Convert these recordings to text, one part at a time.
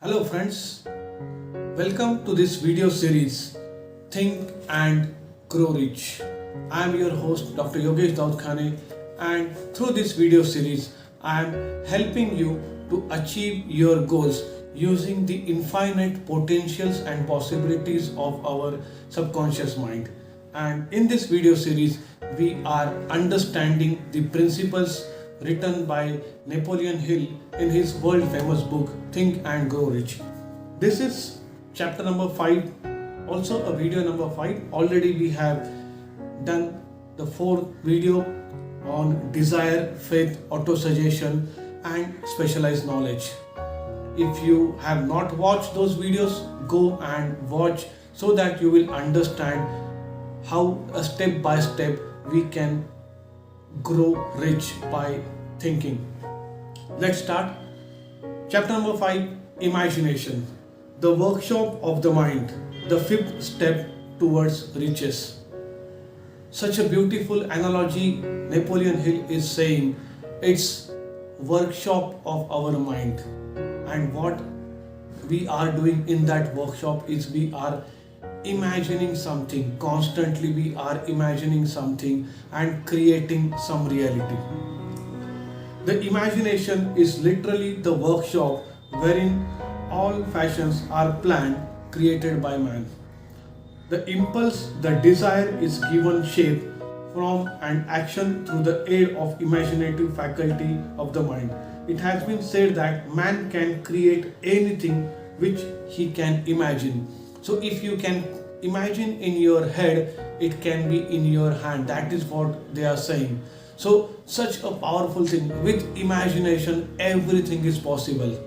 Hello friends, welcome to this video series Think and Grow Rich. I am your host Dr. Yogeshdaudkhane, and through this video series I am helping you to achieve your goals using the infinite potentials and possibilities of our subconscious mind. And in this video series we are understanding the principles written by Napoleon Hill in his world famous book Think and Grow Rich. This is chapter number 5, also a video number 5. Already we have done the 4th video on desire, faith, auto-suggestion and specialized knowledge. If you have not watched those videos, go and watch so that you will understand how a step by step we can grow rich by thinking. Let's start. Chapter number 5, Imagination, the workshop of the mind, the 5th step towards riches. Such a beautiful analogy Napoleon Hill is saying. It's workshop of our mind, and what we are doing in that workshop is we are imagining something. Constantly we are imagining something and creating some reality. The imagination is literally the workshop wherein all fashions are planned, created by man. The impulse, the desire is given shape from an action through the aid of imaginative faculty of the mind. It has been said that man can create anything which he can imagine. So if you can imagine in your head, it can be in your hand. That is what they are saying. So such a powerful thing. With imagination, everything is possible.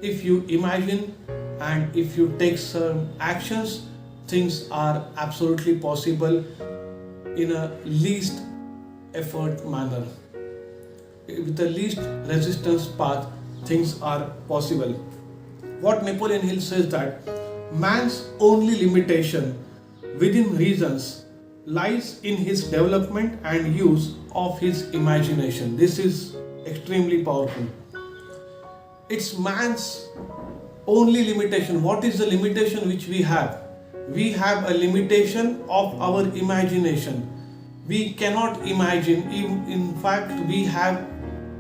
If you imagine and if you take some actions, things are absolutely possible in a least effort manner. With the least resistance path, things are possible. What Napoleon Hill says that man's only limitation within reasons lies in his development and use of his imagination. This is extremely powerful. It's man's only limitation. What is the limitation which we have? We have a limitation of our imagination. We cannot imagine. In fact, we have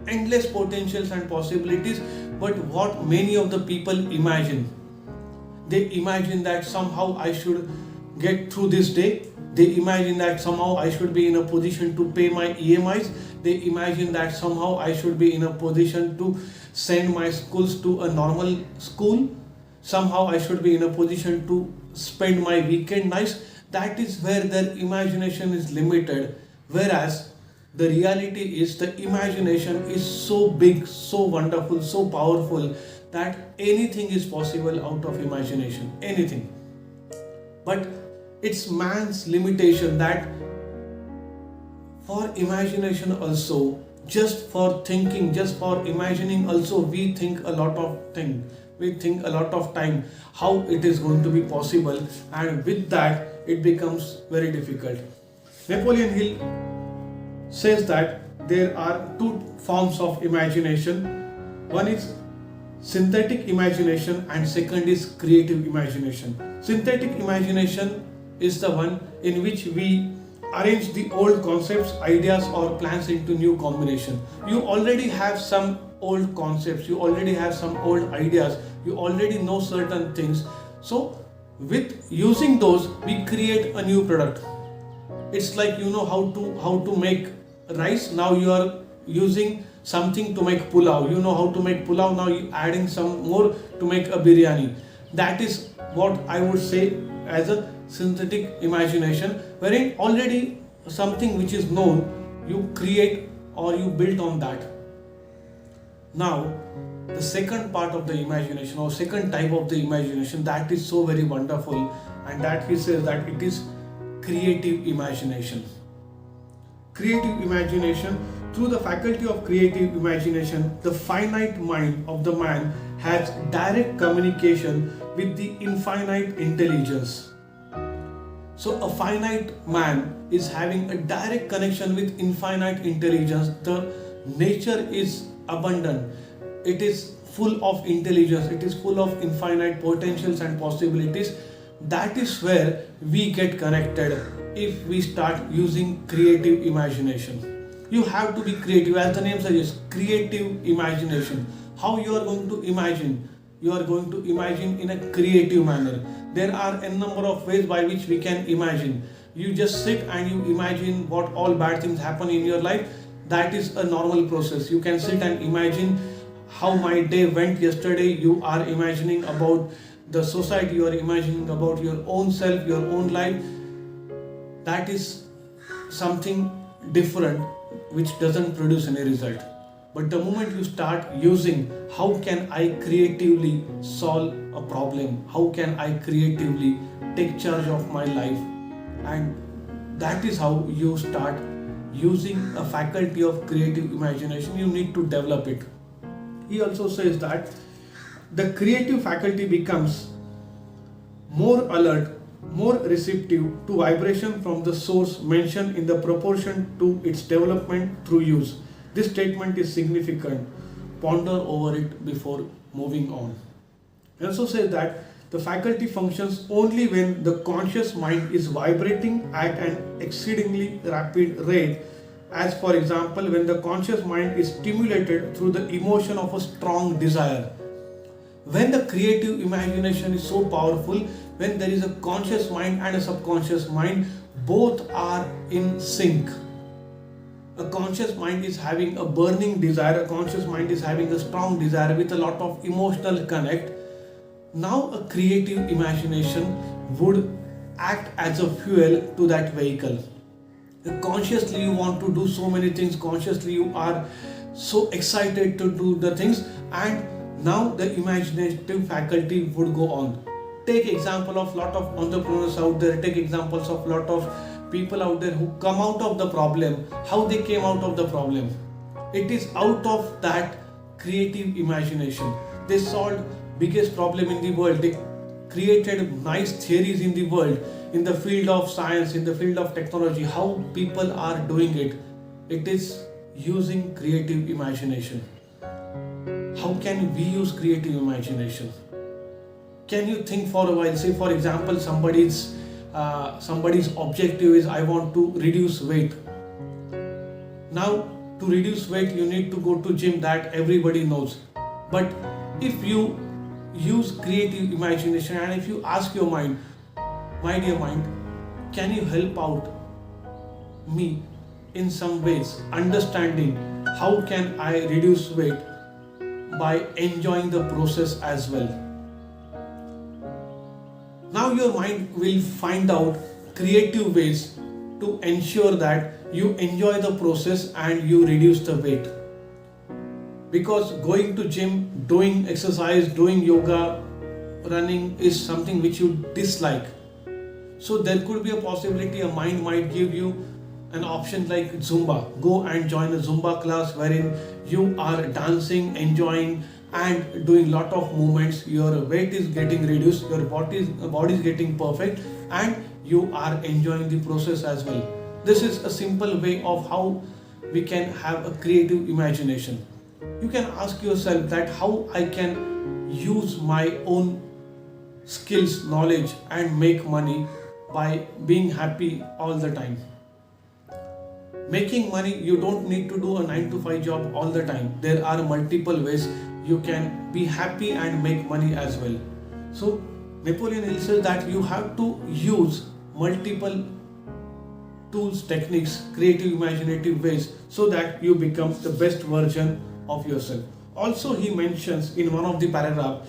endless potentials and possibilities, but what many of the people imagine, they imagine that somehow I should get through this day. They imagine that somehow I should be in a position to pay my EMIs. They imagine that somehow I should be in a position to send my schools to a normal school. Somehow I should be in a position to spend my weekend nights. That is where their imagination is limited. Whereas the reality is the imagination is so big, so wonderful, so powerful that anything is possible out of imagination. Anything. But it's man's limitation that for imagination also, just for thinking, just for imagining also, we think a lot of things. We think a lot of time how it is going to be possible, and with that it becomes very difficult. Napoleon Hill says that there are 2 forms of imagination. One is synthetic imagination and second is creative imagination. Synthetic imagination is the one in which we arrange the old concepts, ideas or plans into new combination. You already have some old concepts, you already have some old ideas, you already know certain things. So with using those, we create a new product. It's like you know how to make rice. Now you are using something to make pulao. You know how to make pulao. Now you adding some more to make a biryani. That is what I would say as a synthetic imagination, wherein already something which is known, you create or you build on that. Now the second part of the imagination or second type of the imagination, that is so very wonderful, and that he says that it is creative imagination. Creative imagination, through the faculty of creative imagination, the finite mind of the man has direct communication with the infinite intelligence. So a finite man is having a direct connection with infinite intelligence. The nature is abundant. it is full of intelligence, it is full of infinite potentials and possibilities. That is where we get connected if we start using creative imagination. You have to be creative, as the name suggests, creative imagination. How you are going to imagine? You are going to imagine in a creative manner. There are a number of ways by which we can imagine. You just sit and you imagine what all bad things happen in your life. That is a normal process. You can sit and imagine how my day went yesterday. You are imagining about the society, you are imagining about your own self, your own life. That is something different which doesn't produce any result. But the moment you start using, how can I creatively solve a problem? How can I creatively take charge of my life? And that is how you start using a faculty of creative imagination. You need to develop it. He also says that the creative faculty becomes more alert, more receptive to vibration from the source mentioned in the proportion to its development through use. This statement is significant. Ponder over it before moving on. He also says that the faculty functions only when the conscious mind is vibrating at an exceedingly rapid rate, as for example when the conscious mind is stimulated through the emotion of a strong desire. When the creative imagination is so powerful, when there is a conscious mind and a subconscious mind, both are in sync. A conscious mind is having a burning desire, a conscious mind is having a strong desire with a lot of emotional connect. Now a creative imagination would act as a fuel to that vehicle. Consciously you want to do so many things, consciously you are so excited to do the things, and now the imaginative faculty would go on. Take example of lot of entrepreneurs out there, take examples of lot of people out there who come out of the problem, how they came out of the problem. It is out of that creative imagination. They solved biggest problem in the world. They created nice theories in the world, in the field of science, in the field of technology, how people are doing it. It is using creative imagination. How can we use creative imagination? Can you think for a while? Say for example, somebody's objective is, I want to reduce weight. Now to reduce weight you need to go to gym, that everybody knows. But if you use creative imagination and if you ask your mind, my dear mind, can you help out me in some ways, understanding how can I reduce weight by enjoying the process as well. Now your mind will find out creative ways to ensure that you enjoy the process and you reduce the weight. Because going to gym, doing exercise, doing yoga, running is something which you dislike. So there could be a possibility a mind might give you an option like Zumba. Go and join a Zumba class wherein you are dancing, enjoying and doing lot of movements. Your weight is getting reduced, your body is getting perfect, and you are enjoying the process as well. This is a simple way of how we can have a creative imagination. You can ask yourself that how I can use my own skills, knowledge and make money by being happy all the time. Making money, you don't need to do a 9 to 5 job all the time. There are multiple ways you can be happy and make money as well. So Napoleon Hill says that you have to use multiple tools, techniques, creative, imaginative ways so that you become the best version of yourself. Also he mentions in one of the paragraphs,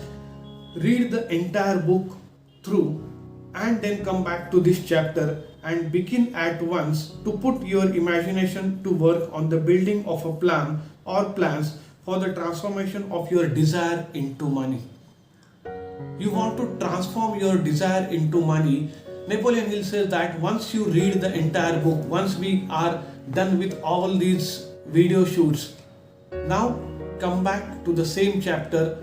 read the entire book through and then come back to this chapter and begin at once to put your imagination to work on the building of a plan or plans for the transformation of your desire into money. You want to transform your desire into money. Napoleon Hill says that once you read the entire book, once we are done with all these video shoots, now come back to the same chapter,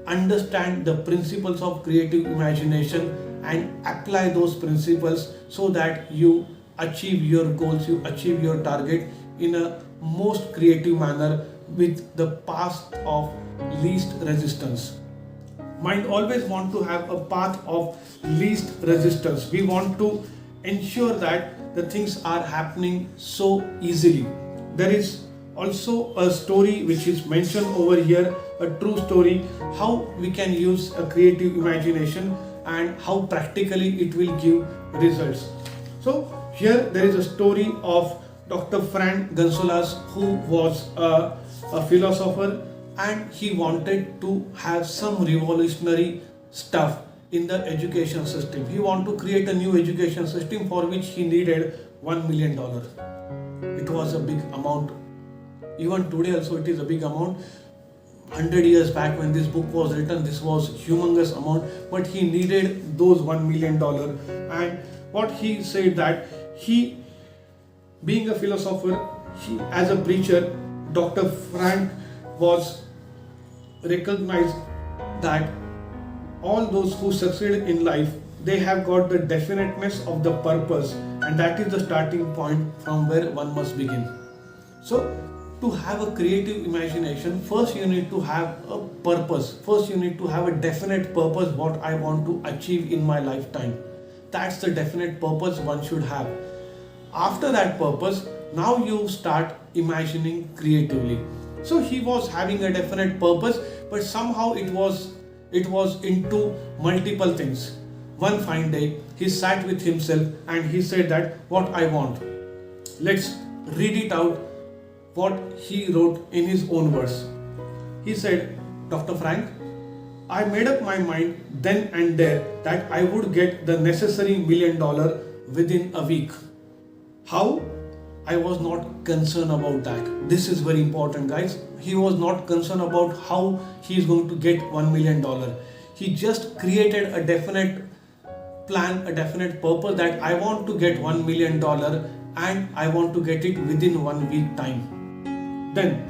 understand the principles of creative imagination and apply those principles so that you achieve your goals, you achieve your target in a most creative manner with the path of least resistance. Mind always want to have a path of least resistance. We want to ensure that the things are happening so easily. There is also a story which is mentioned over here, a true story, how we can use a creative imagination and how practically it will give results. So here there is a story of Dr. Fran Gonzalez, who was a philosopher, and he wanted to have some revolutionary stuff in the education system. He wanted to create a new education system for which he needed $1 million. It was a big amount. Even today also it is a big amount. 100 years back when this book was written, this was humongous amount, but he needed those $1 million. And what he said that he, being a philosopher, as a preacher, Dr. Frank was recognized that all those who succeed in life, they have got the definiteness of the purpose, and that is the starting point from where one must begin. So to have a creative imagination, first you need to have a purpose. First you need to have a definite purpose, what I want to achieve in my lifetime. That's the definite purpose one should have. After that purpose, now you start imagining creatively. So he was having a definite purpose, but somehow it was into multiple things. One fine day, he sat with himself and he said that what I want. Let's read it out, what he wrote in his own words. He said, Dr. Frank, I made up my mind then and there that I would get the necessary $1 million within a week. How? I was not concerned about that. This is very important, guys. He was not concerned about how he is going to get $1 million. He just created a definite plan, a definite purpose that I want to get $1 million and I want to get it within 1 week time. Then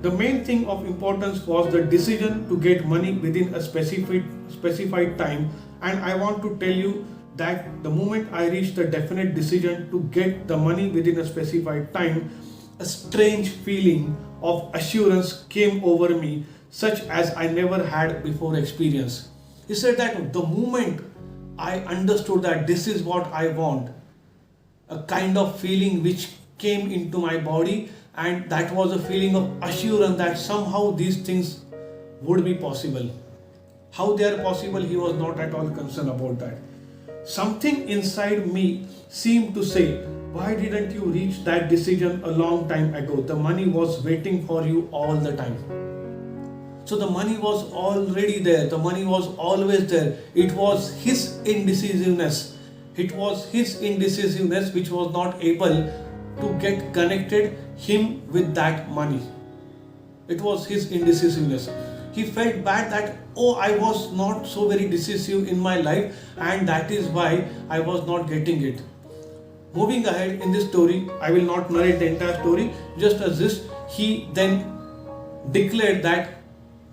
the main thing of importance was the decision to get money within a specified time, and I want to tell you that the moment I reached the definite decision to get the money within a specified time, a strange feeling of assurance came over me, such as I never had before experienced. He said that the moment I understood that this is what I want, a kind of feeling which came into my body, and that was a feeling of assurance that somehow these things would be possible. How they are possible, he was not at all concerned about that. Something inside me seemed to say, why didn't you reach that decision a long time ago? The money was waiting for you all the time. So the money was already there. The money was always there. It was his indecisiveness. It was his indecisiveness which was not able to get connected him with that money. It was his indecisiveness. He felt bad that, oh, I was not so very decisive in my life, and that is why I was not getting it. Moving ahead in this story, I will not narrate the entire story, just as this, he then declared that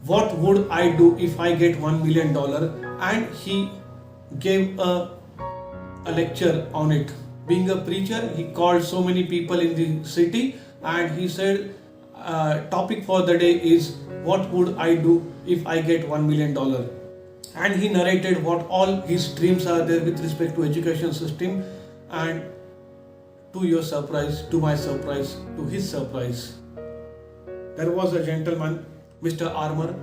what would I do if I get $1 million, and he gave a lecture on it. Being a preacher, he called so many people in the city, and he said topic for the day is what would I do if I get $1 million, and he narrated what all his dreams are there with respect to education system. And to your surprise, to my surprise, to his surprise, there was a gentleman, Mr. Armour.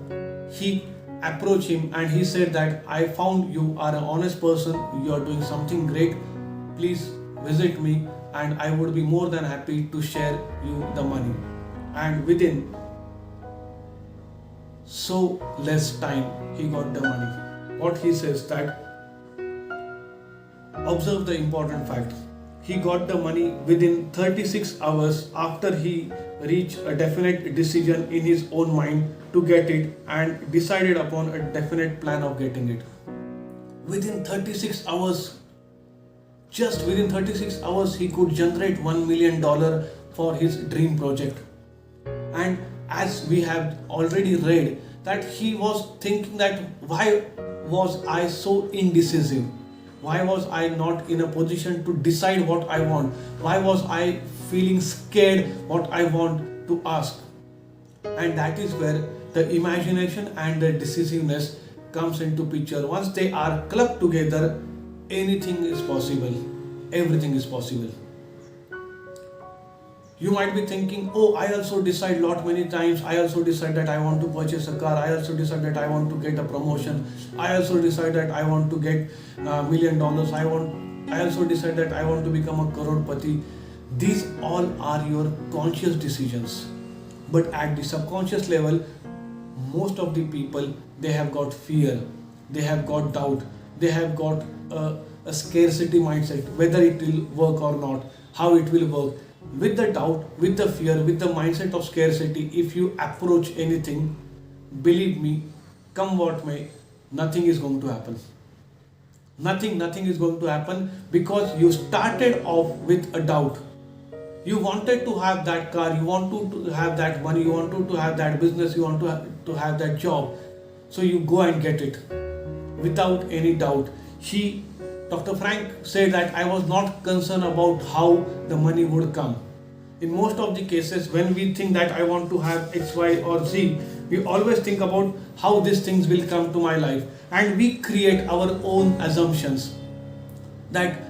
He approached him and he said that I found you are an honest person, you are doing something great, please visit me and I would be more than happy to share you the money. And within so less time, he got the money. What he says that, observe the important fact. He got the money within 36 hours after he reached a definite decision in his own mind to get it and decided upon a definite plan of getting it. Within 36 hours, just within 36 hours, he could generate $1 million for his dream project. And as we have already read, that he was thinking that why was I so indecisive? Why was I not in a position to decide what I want? Why was I feeling scared what I want to ask? And that is where the imagination and the decisiveness comes into picture. Once they are clubbed together, anything is possible, everything is possible. You might be thinking, oh, I also decide lot many times, I also decide that I want to purchase a car, I also decide that I want to get a promotion, I also decide that I want to get $1 million, I also decide that I want to become a crorepati. These all are your conscious decisions. But at the subconscious level, most of the people, they have got fear, they have got doubt, they have got a scarcity mindset, whether it will work or not, how it will work. With the doubt, with the fear, with the mindset of scarcity, if you approach anything, believe me, come what may, nothing is going to happen. Nothing is going to happen, because you started off with a doubt. You wanted to have that car, you wanted to have that money, you wanted to have that business, you want to have that job. So you go and get it without any doubt. Dr. Frank said that I was not concerned about how the money would come. In most of the cases, when we think that I want to have X, Y or Z, we always think about how these things will come to my life, and we create our own assumptions that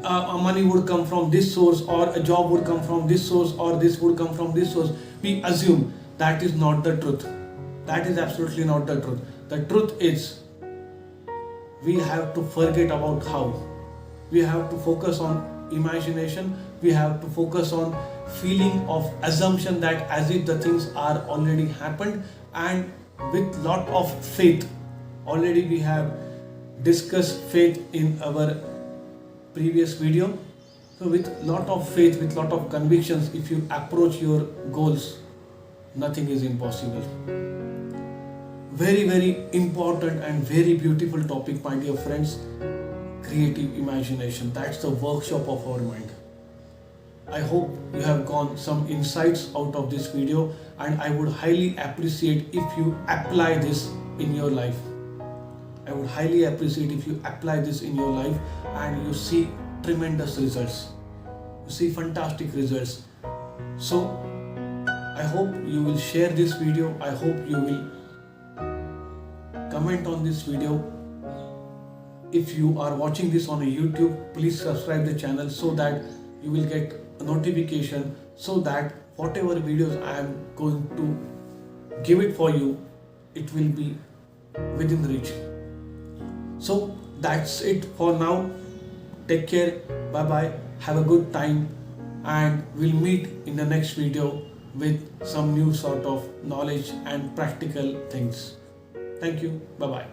money would come from this source, or a job would come from this source, or this would come from this source. We assume. That is not the truth. That is absolutely not the truth. The truth is, we have to forget about how. We have to focus on imagination. We have to focus on feeling of assumption that as if the things are already happened, and with lot of faith. Already we have discussed faith in our previous video. So with lot of faith, with lot of convictions, if you approach your goals, nothing is impossible. Very important and very beautiful topic, my dear friends. Creative imagination. That's the workshop of our mind. I hope you have gotten some insights out of this video, and I would highly appreciate if you apply this in your life. I would highly appreciate if you apply this in your life and you see tremendous results. You see fantastic results. So I hope you will share this video. I hope you will comment on this video. If you are watching this on a YouTube, please subscribe the channel so that you will get a notification, so that whatever videos I am going to give it for you, it will be within reach. So that's it for now. Take care. Bye bye. Have a good time, and we'll meet in the next video with some new sort of knowledge and practical things. Thank you. Bye bye.